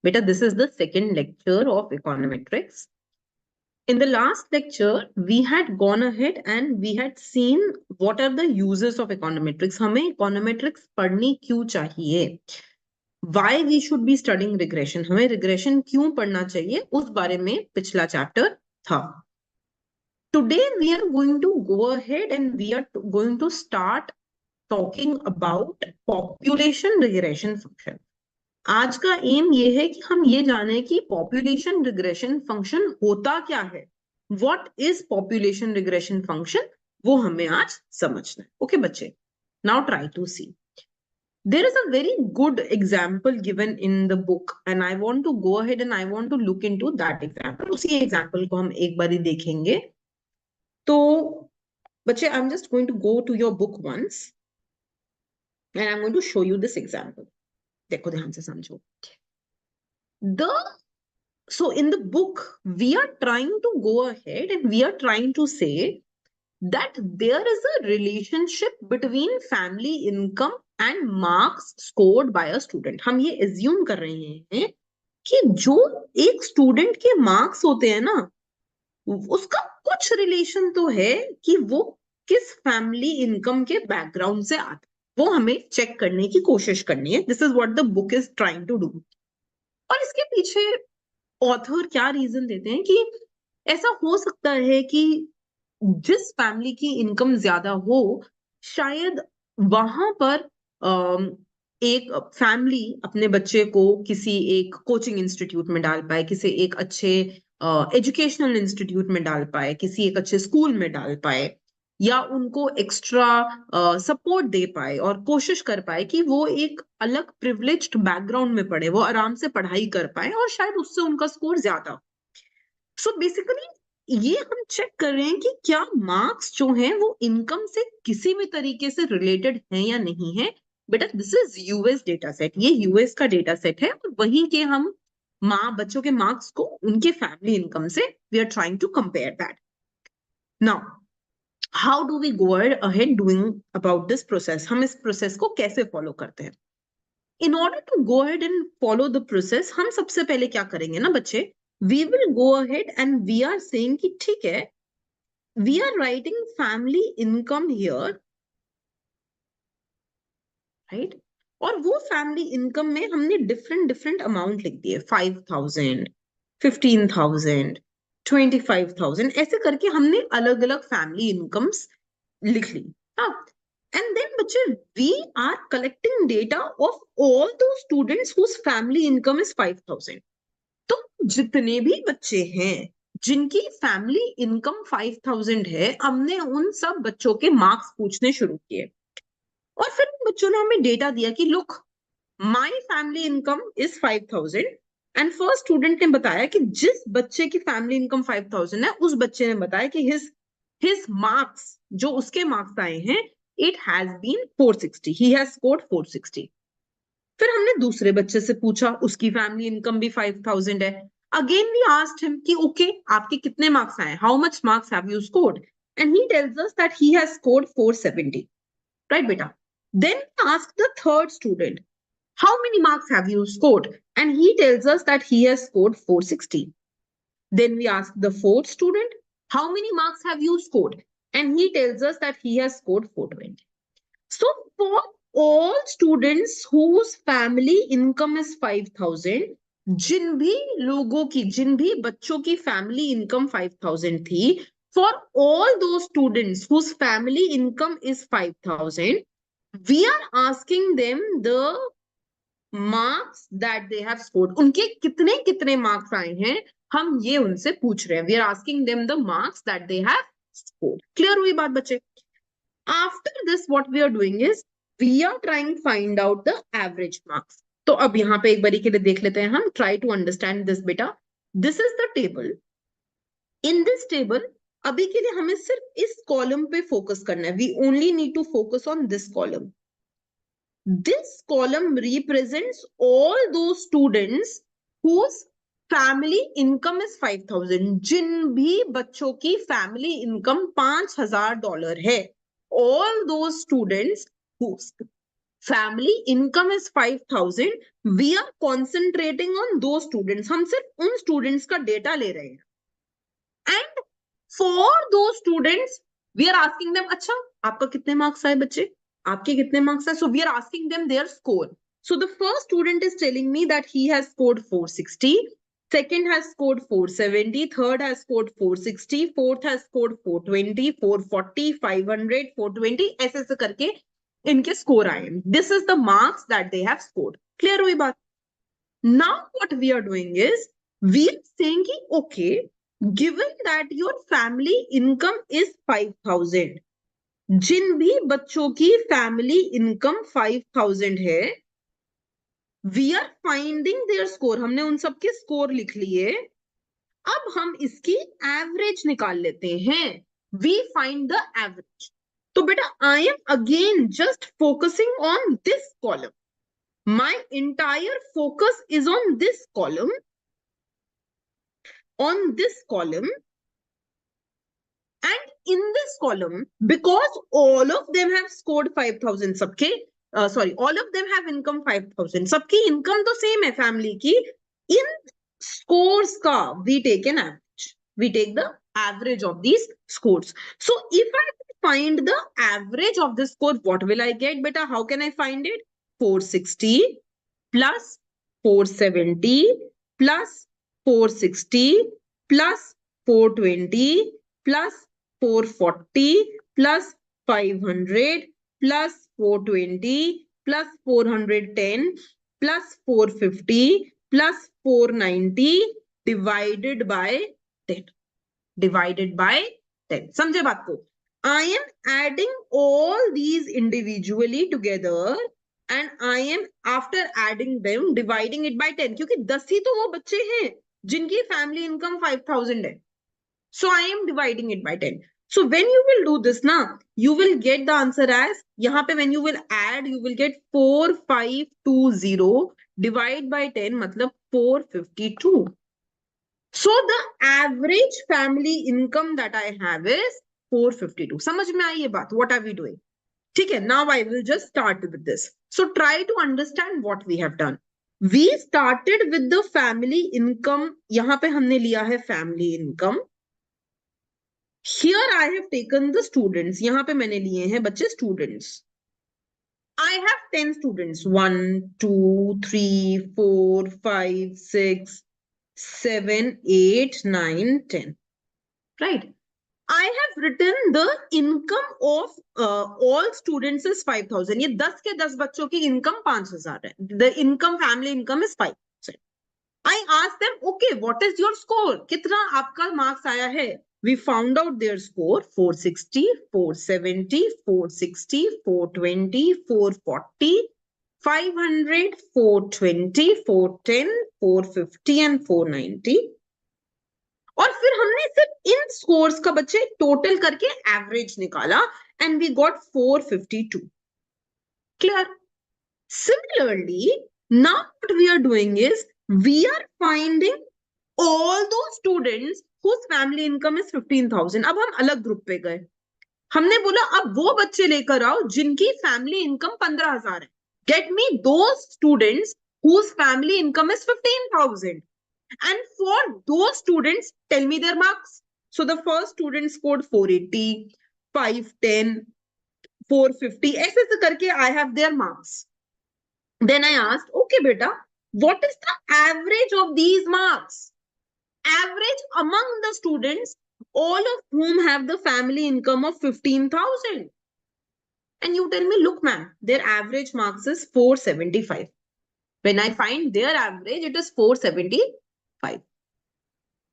Beta, this is the second lecture of econometrics. In the last lecture, we had gone ahead and we had seen what are the uses of econometrics. हमें econometrics पढ़नी क्यों चाहिए? Why we should be studying regression? हमें regression क्यों पढ़ना चाहिए? उस बारे में पिछला chapter था. Today we are going to go ahead and we are going to start talking about population regression function. आज का एम ये है कि हम ये जाने कि पॉपुलेशन रिग्रेशन फंक्शन होता क्या है. What is population regression function, वो हमें आज समझना है. ओके बच्चे, now try to see. There is a very good example given in the book and I want to go ahead and I want to look into that example. उसी example को हम एक बार ही देखेंगे. तो बच्चे, I am just going to go to your book once and I am going to show you this example. देखो ध्यान से समझो. So in the book, we are trying to go ahead and we are trying to say that there is a relationship between family income and marks scored by a student. हम ये assume कर रहे हैं कि जो एक student के marks होते हैं ना, उसका कुछ relation तो है कि वो किस family income के background से आता है. वो हमें check करने की कोशिश करनी है. This is what the book is trying to do. और इसके पीछे ऑथर क्या रीजन देते हैं कि ऐसा हो सकता है कि जिस फैमिली की इनकम ज्यादा हो, शायद वहां पर एक फैमिली अपने बच्चे को किसी एक कोचिंग इंस्टीट्यूट में डाल पाए, किसी एक अच्छे एजुकेशनल इंस्टीट्यूट में डाल पाए, किसी एक अच्छे स्कूल में डाल पाए, या उनको एक्स्ट्रा सपोर्ट दे पाए और कोशिश कर पाए कि वो एक अलग प्रिविलेज्ड बैकग्राउंड में पढ़े, वो आराम से पढ़ाई कर पाए और शायद उससे उनका स्कोर ज्यादा हो. सो बेसिकली ये हम चेक कर रहे हैं कि क्या मार्क्स जो हैं वो इनकम से किसी भी तरीके से रिलेटेड हैं या नहीं है. बेटा, this is US data set. ये यूएस का डेटा सेट है और वहीं के हम बच्चों के मार्क्स को उनके फैमिली इनकम से we are trying to compare that. Now how do we go ahead doing about this process? हम इस प्रोसेस को कैसे फॉलो करते हैं? In order to go ahead and follow the process, हम सबसे पहले क्या करेंगे ना बच्चे, we will go ahead and we are saying कि ठीक है, we are writing family income here, right? और वो फैमिली इनकम में हमने डिफरेंट अमाउंट लिख दिए. 5,000, 15,000, 25,000, ऐसे करके हमने अलग अलग फैमिली इनकम्स लिख ली. And then बच्चे, we are collecting data of all those students whose family income is 5,000. तो जितने भी बच्चे हैं जिनकी फैमिली इनकम 5,000 है, हमने उन सब बच्चों के मार्क्स पूछने शुरू किए. और फिर बच्चों ने हमें डेटा दिया कि look, my family income is 5,000 and first student ने बताया कि जिस बच्चे की फैमिली इनकम 5,000 है, उस बच्चे ने बताया कि हिज मार्क्स, जो उसके मार्क्स आए हैं, it has been 460. He has scored 460. फिर हमने दूसरे बच्चे से पूछा, उसकी फैमिली इनकम भी 5,000 है. अगेन वी आस्क्ड हिम कि ओके, आपके कितने मार्क्स आए, how much marks have you scored, and he tells us that he has scored 470. Right बेटा? Then we asked the third student, how many marks have you scored, and he tells us that he has scored 460. Then we asked the fourth student, how many marks have you scored, and he tells us that he has scored 420. So for all students whose family income is 5,000, जिन भी बच्चों की family income 5,000 थी, for all those students whose family income is 5,000, we are asking them the marks that they have scored. उनके कितने कितने marks आए हैं, हम ये उनसे पूछ रहे हैं. We are asking them the marks that they have scored. Clear हुई बात बच्चे? After this, what we are doing is we are trying to find out the average marks. तो अब यहाँ पे एक बारी के लिए देख लेते हैं हम. Try to understand this बेटा. This is the table. In this table, अभी के लिए हमें सिर्फ इस कॉलम पे फोकस करना है. We only need to focus on this column. This column represents all those students whose family income is 5,000. जिन भी बच्चों की family income $5,000 है, all those students family income is 5,000, we are concentrating on those students, हम सिर्फ उन students का data ले रहे हैं. And for those students we are asking them, अच्छा आपका कितने मार्क्स आए बच्चे, आपके कितने मार्क्स आए. So we are asking them their score. So the first student is telling me that he has scored 460, second has scored 470, third has scored 460, fourth has scored 420, 440, 500, 420, ऐसे ऐसे करके इनके स्कोर आए. This is the marks that they have scored. Clear हुई बात? Now what we are doing is we are saying कि okay, given that your family income is 5,000, जिन भी बच्चों की फैमिली इनकम 5,000 है, we are finding their score, हमने उन सबके स्कोर लिख लिए. अब हम इसकी एवरेज निकाल लेते हैं. We find the average. तो बेटा I am again just focusing on this column. My entire focus is on this column. On this column, and in this column, because all of them have scored 5,000, सबके sorry, all of them have income 5,000, सबकी income तो same है family की. In scores का we take an average. We take the average of these scores. So if I find the average of this score, what will I get? Beta, how can I find it? 460 plus 470 plus 460 plus 420 plus 440 plus 500 plus 420 plus 410 plus 450 plus 490 divided by 10. Divided by 10. समझे बात को? I am adding all these individually together and I am after adding them dividing it by 10, क्योंकि 10 ही तो वो बच्चे हैं जिनकी family income 5,000 है. So I am dividing it by 10. So when you will do this now, you will get the answer as, यहाँ पे when you will add, you will get 4520 divide by 10 मतलब 452. So the average family income that I have is 452. समझ में आई ये बात? What are we doing? ठीक है, now I will just start with this. So try to understand what we have done. We started with the family income. यहाँ पे हमने लिया है family income. Here I have taken the students. यहाँ पे मैंने लिए हैं बच्चे students. I have 10 students. 1, 2, 3, 4, 5, 6, 7, 8, 9, 10. Right? I have written the income of all students is 5,000. ये 10 के 10 बच्चों की income 5,000 है. The income, family income is 5,000. I asked them, okay, what is your score? कितना आपका marks आया है? We found out their score: 460, 470, 460, 420, 440, 500, 420, 410, 450 and 490. और फिर हमने सिर्फ इन स्कोर्स का बच्चे टोटल करके एवरेज निकाला and we got 452. Clear? Similarly now what we are doing is we are finding all those students whose family income is 15,000. अब हम अलग ग्रुप पे गए. हमने बोला अब वो बच्चे लेकर आओ जिनकी फैमिली इनकम 15,000 है. Get me those students whose family income is 15,000. And for those students, tell me their marks. So the first student scored 480, 510, 450. ऐसे ऐसे करके I have their marks. Then I asked, okay, beta, what is the average of these marks? Average among the students, all of whom have the family income of 15,000. And you tell me, look, ma'am, their average marks is 475. When I find their average, it is 475.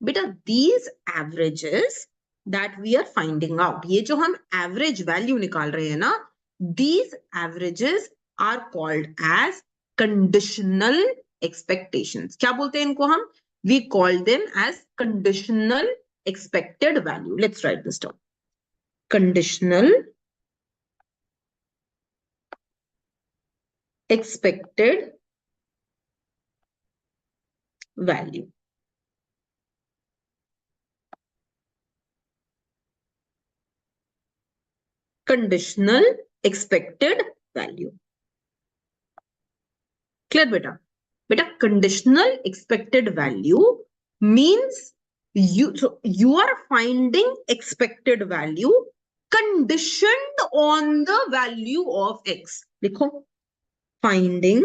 बेटा these averages that we are finding out, ये जो हम average value निकाल रहे हैं ना, these averages are called as conditional expectations. क्या बोलते हैं इनको हम? We call them as conditional expected value. Let's write this down. Conditional expected value. Conditional expected value. Clear बेटा? बेटा conditional expected value means you are finding expected value conditioned on the value of x. देखो, finding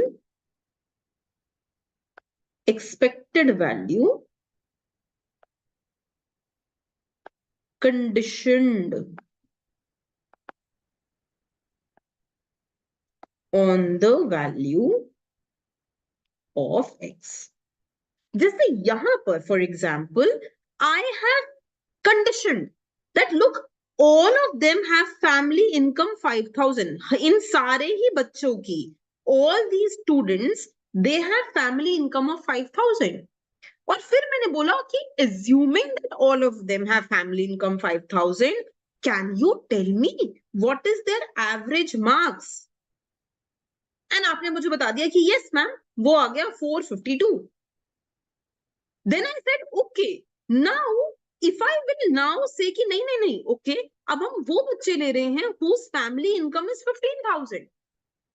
expected value conditioned on the value of x. जैसे यहां पर for example I have condition that look all of them have family income 5,000. इन सारे ही बच्चों की, all these students, they have family income of 5,000. और फिर मैंने बोला कि assuming that all of them have family income 5,000, can you tell me what is their average marks? And आपने मुझे बता दिया कि यस मैम, वो आ गया 452. Then I said, okay, now if I will now say कि नहीं नहीं नहीं, okay, अब हम वो बच्चे ले रहे हैं whose family income is 15,000.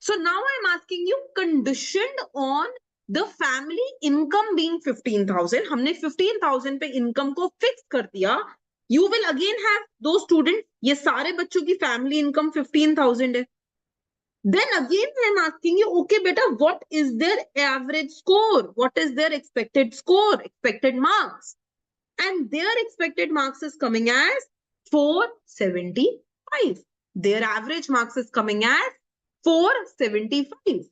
So now I'm asking you, conditioned on the family income being 15,000, हमने 15,000 पे income को fix कर दिया. You will again have those students, ये सारे बच्चों की family income 15,000 है. Then again I'm asking you, okay beta, what is their average score? What is their expected score, expected marks? And their expected marks is coming as 475. Their average marks is coming as 475.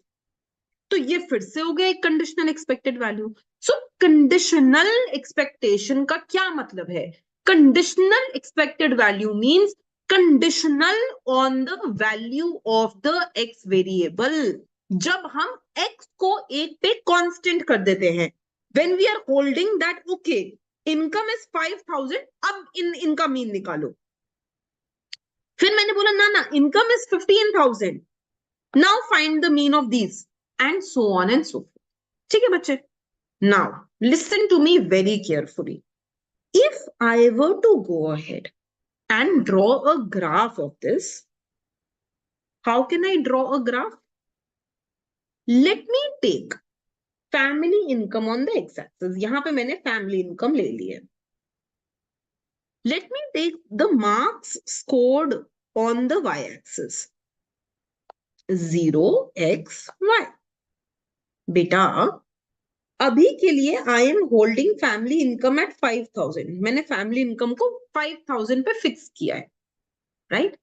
तो ये फिर से हो गया एक conditional expected value. सो conditional expectation का क्या मतलब है? Conditional expected value means conditional on the value of the x variable. जब हम x को एक पे कांस्टेंट कर देते हैं, when we are holding that okay, income is 5,000, अब इनका मीन निकालो. फिर मैंने बोला ना ना, income is 15,000, now find the mean of these, and so on and so forth. ठीक है बच्चे? Now listen to me very carefully. If I were to go ahead and draw a graph of this, how can I draw a graph? Let me take family income on the x-axis. यहाँ पे मैंने family income ले ली है. Let me take the marks scored on the y-axis. 0, x, y. बेटा अभी के लिए I am holding family income eight 5,000. मैंने फैमिली इनकम को 5,000 पे फिक्स किया है, right?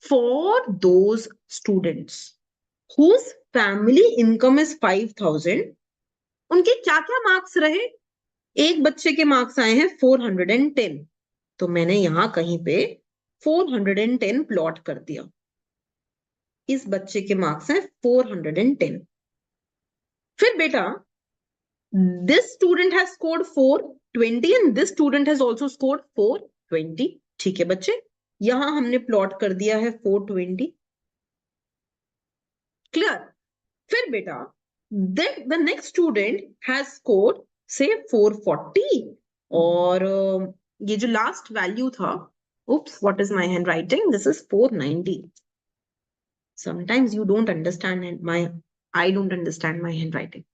For those students whose family income is 5,000, उनके क्या क्या मार्क्स रहे? एक बच्चे के मार्क्स आए हैं 410, तो मैंने यहां कहीं पे 410 प्लॉट कर दिया. इस बच्चे के मार्क्स हैं 410. फिर बेटा this student has scored 420 and this student has also scored 420. ठीक है बच्चे, यहां हमने प्लॉट कर दिया है 420. क्लियर? फिर बेटा the next student has scored say 440, और ये जो लास्ट वैल्यू था, oops, what is my handwriting? This is 490. Sometimes you don't understand I don't understand my handwriting.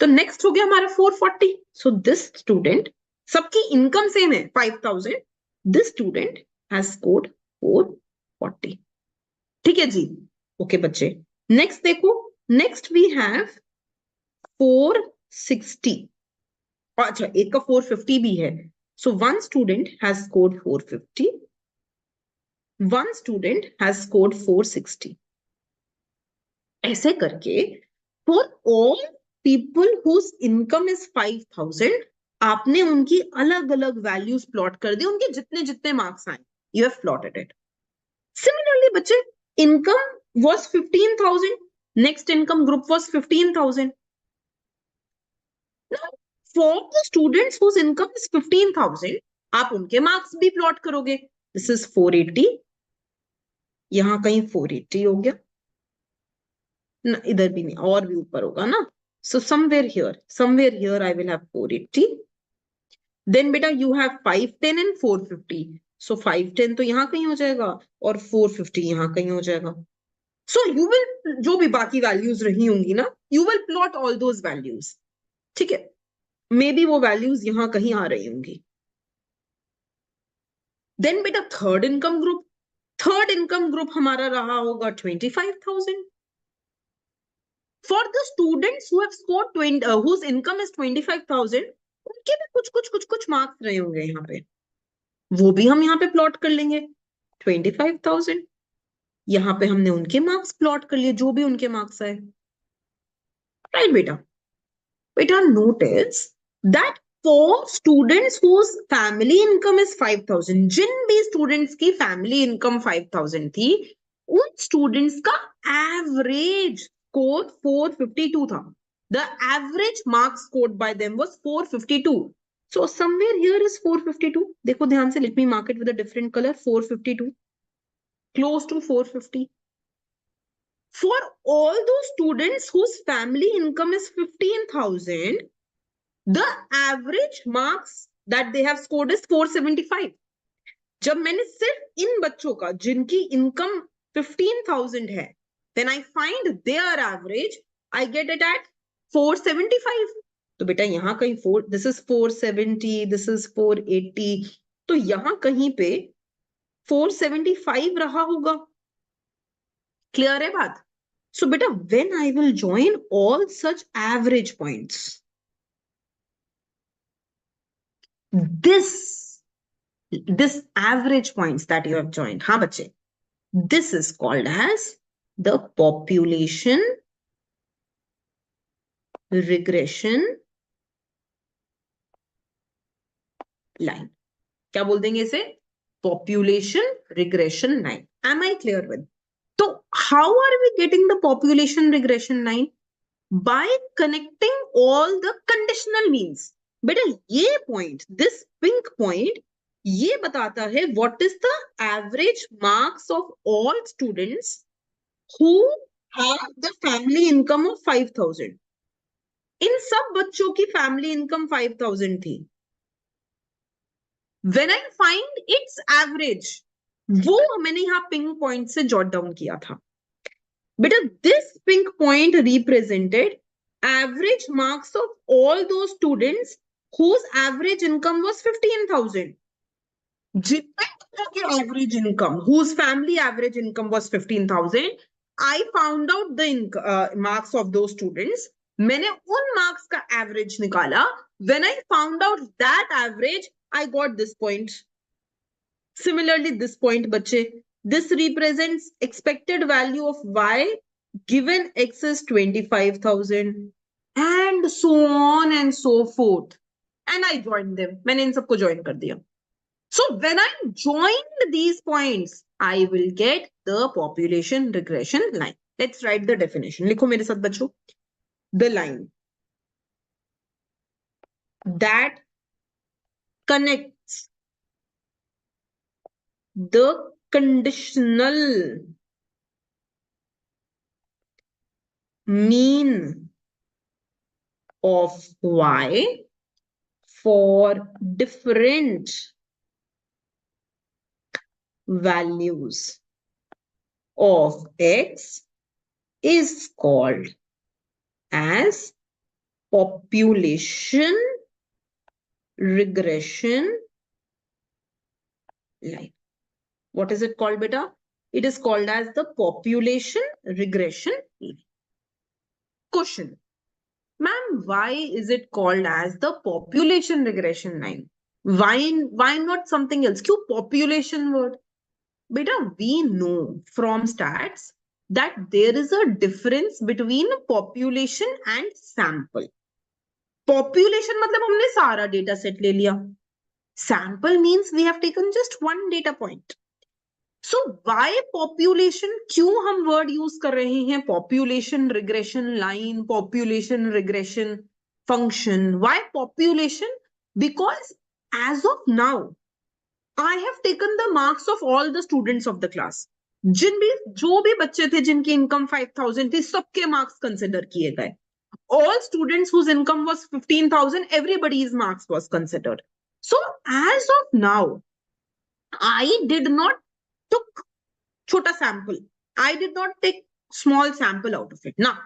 तो नेक्स्ट हो गया हमारा 440. सो दिस स्टूडेंट, सबकी इनकम सेम है 5,000. This student has scored 440. ठीक है जी? ओके बच्चे, नेक्स्ट देखो. Next we have 460. अच्छा, एक का 450 भी है. सो one student has scored 450, one student has scored 460. ऐसे करके for all people whose income is 5,000, आपने उनकी अलग अलग वैल्यूज प्लॉट कर दी, उनके जितने जितने मार्क्स आए, you have plotted it. Similarly बच्चे, income was 15,000, next income group was 15,000. Now for the students whose income is 15,000, आप उनके मार्क्स भी प्लॉट करोगे. This is 480, यहां कहीं 480 हो गया ना, इधर भी नहीं, और भी ऊपर होगा ना. So somewhere here I will have 480. Then beta you have 510 and 450. So 510 तो यहाँ कहीं हो जाएगा और 450 यहाँ कहीं हो जाएगा. सो यू विल, जो भी बाकी वैल्यूज रही होंगी ना, you will plot all those values, ठीक है। मे बी वो वैल्यूज यहां कहीं आ रही होंगी। देन बेटा third income group, third income group हमारा रहा होगा 25,000। For the students who have scored 20, whose income is 25,000, उनके भी कुछ मार्क्स रहे होंगे यहाँ पे, वो भी हम यहाँ पे प्लॉट कर लेंगे 25,000। यहाँ पे हमने उनके मार्क्स प्लॉट कर लिए, जो भी उनके मार्क्स आए, राइट बेटा। बेटा notice that for students whose family income is 5,000, जिन भी स्टूडेंट्स की फैमिली इनकम 5,000 थी, उन स्टूडेंट्स का एवरेज स्कोर 452 था। The average marks scored by them was 452. So somewhere here is 452. देखो ध्यान से, let me mark it with a different color, 452, close to 450. For all those students whose family income is 15,000, the average marks that they have scored is 475. जब मैंने सिर्फ इन बच्चों का जिनकी income 15,000 है, then I find their average, I get it at 475. तो बेटा यहाँ कहीं this is 470, this is 480, तो यहाँ कहीं पे 475 रहा होगा। क्लियर है बात? So beta, when I will join all such average points, this average points that you have joined, हाँ बच्चे, this is called as the population regression line. क्या बोल देंगे इसे? Population regression line. Am I clear with? So how are we getting the population regression line? By connecting all the conditional means. बेटा ये point, this pink point, ये बताता है what is the average marks of all students who have the family income of 5,000. इन सब बच्चों की family income 5,000 थी। When I find its average, वो मैंने यहाँ pink point से jot down किया था। बेटा this pink point represented average marks of all those students whose average income was 15,000. जितने बच्चों की average income, whose family average income was 15,000, I found out the marks of those students. मैंने उन marks का average निकाला. When I found out that average, I got this point. Similarly, this point, बच्चे, this represents expected value of y given x is 25,000 and so on and so forth. And I joined them. मैंने इन सबको join कर दिया. So when I joined these points, I will get the population regression line. Let's write the definition. लिखो मेरे साथ बच्चों. The line that connects the conditional mean of y for different values of x is called as population regression line. What is it called, beta? It is called as the population regression line. Question. Ma'am, why is it called as the population regression line? Why not something else? क्यों population word? Beta, we know from stats that there is a difference between population and sample. Population मतलब हमने सारा data set ले लिया. Sample means we have taken just one data point. So why population? क्यों हम word use कर रहे हैं? Population regression line, population regression function. Why population? Because as of now, I have taken the marks of all the students of the class. जो भी बच्चे थे जिनकी income 5,000 थी, सबके marks consider किए गए. All students whose income was 15,000, everybody's marks was considered. So as of now, I did not took छोटा sample. I did not take small sample out of it. Now,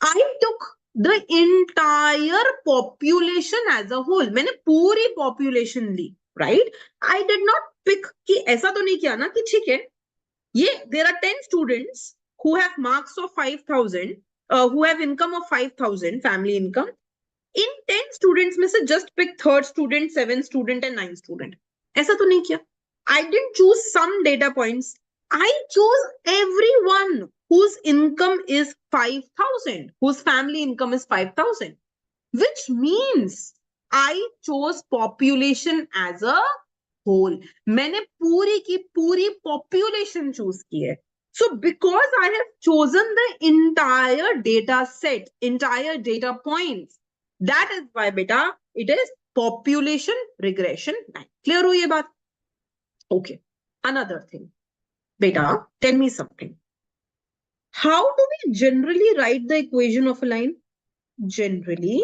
I took the entire population as a whole. मैंने पूरी population Lee, right? I did not pick कि ऐसा तो नहीं किया ना कि ठीक है, ये there are 10 students who have marks of 5,000, who have income of 5,000 family income. In 10 students में से just pick third student, 7th student and 9th student. ऐसा तो नहीं किया. I didn't choose some data points. I chose everyone whose income is 5,000, whose family income is 5,000, which means I chose population as a whole. मैंने पूरी की पूरी population choose की है. So because I have chosen the entire data set, entire data points, that is why beta it is population regression line. Clear हुई ये बात? Okay. Another thing. Beta, tell me something. How do we generally write the equation of a line? Generally,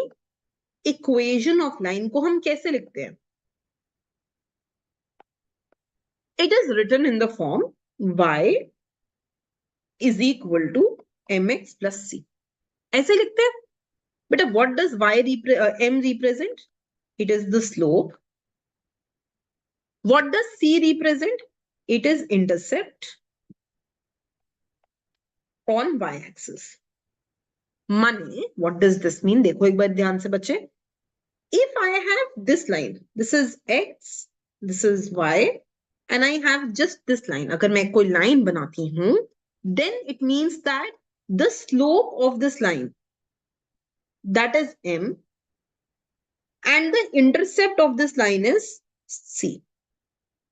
equation of line को हम कैसे लिखते हैं? It is written in the form y is equal to mx plus c. ऐसे लिखते हैं. Beta, what does m represent? It is the slope. What does c represent? It is intercept on y-axis. Money, what does this mean? देखो एक बार ध्यान से बच्चे. If I have this line, this is x, this is y, and I have just this line. अगर मैं कोई line बनाती हूँ, then it means that the slope of this line, that is m, and the intercept of this line is c.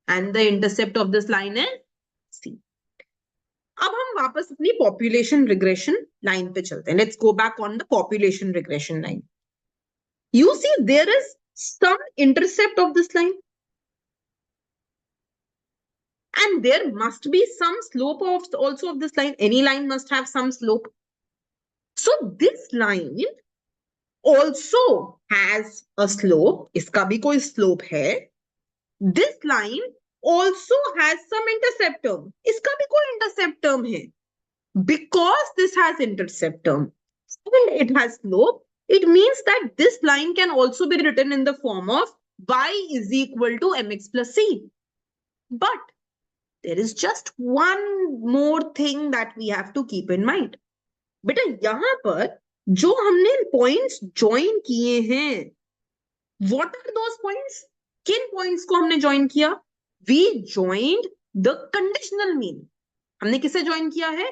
And the intercept of this line is c. अब हम वापस अपनी population regression line पे चलते हैं. Let's go back on the population regression line. You see, there is some intercept of this line. And there must be some slope also of this line. Any line must have some slope. So this line also has a slope. इसका भी कोई slope है. This line also has some intercept term. इसका भी कोई intercept term है. Because this has intercept term and it has slope, it means that this line can also be written in the form of y is equal to mx plus c. But there is just one more thing that we have to keep in mind. बेटा यहाँ पर जो हमने points join किए हैं, what are those points? किन points को हमने join किया? We joined the conditional mean. हमने किसे join किया है?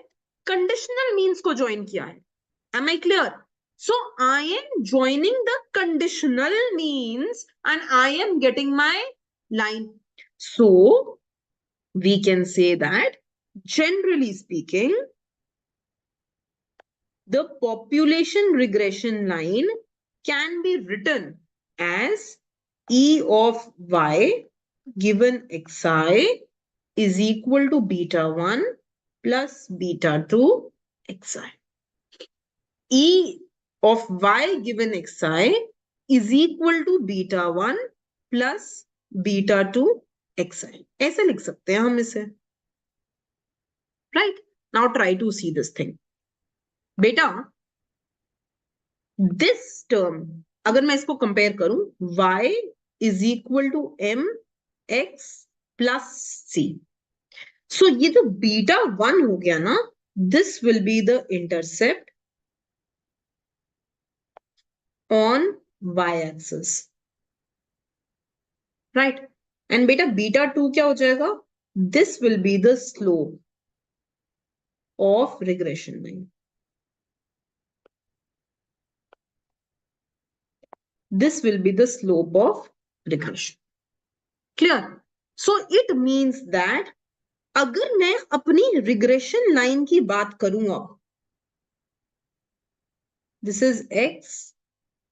Conditional means को join किया है. Am I clear? So I am joining the conditional means and I am getting my line. So we can say that generally speaking, the population regression line can be written as E of y given xi is equal to beta 1 plus beta 2 xi. E of y given xi is equal to beta 1 plus beta 2 xi. ऐसे लिख सकते हैं हम इसे. Right? Now try to see this thing. बेटा, this term, अगर मैं इसको compare करूं, y is equal to mx plus c. So ये जो beta 1 हो गया ना, this will be the intercept on y-axis. Right? And beta 2 क्या हो जाएगा? This will be the slope of regression line. This will be the slope of regression. Clear? So it means that अगर मैं अपनी regression line की बात करूंगा, this is x,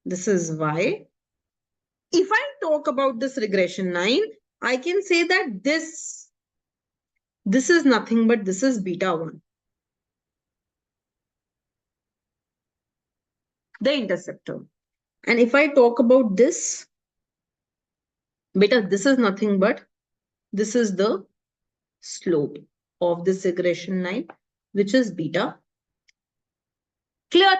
this is y. If I talk about this regression line, I can say that this is nothing but this is beta 1. The intercept term. And if I talk about this, beta, this is nothing but this is the slope of this regression line. which is beta. Clear?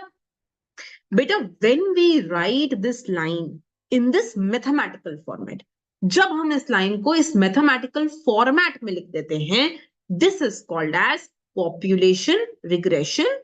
Beta, when we write this line in this mathematical format, जब हम इस line को इस mathematical format में लिख देते हैं, this is called as population regression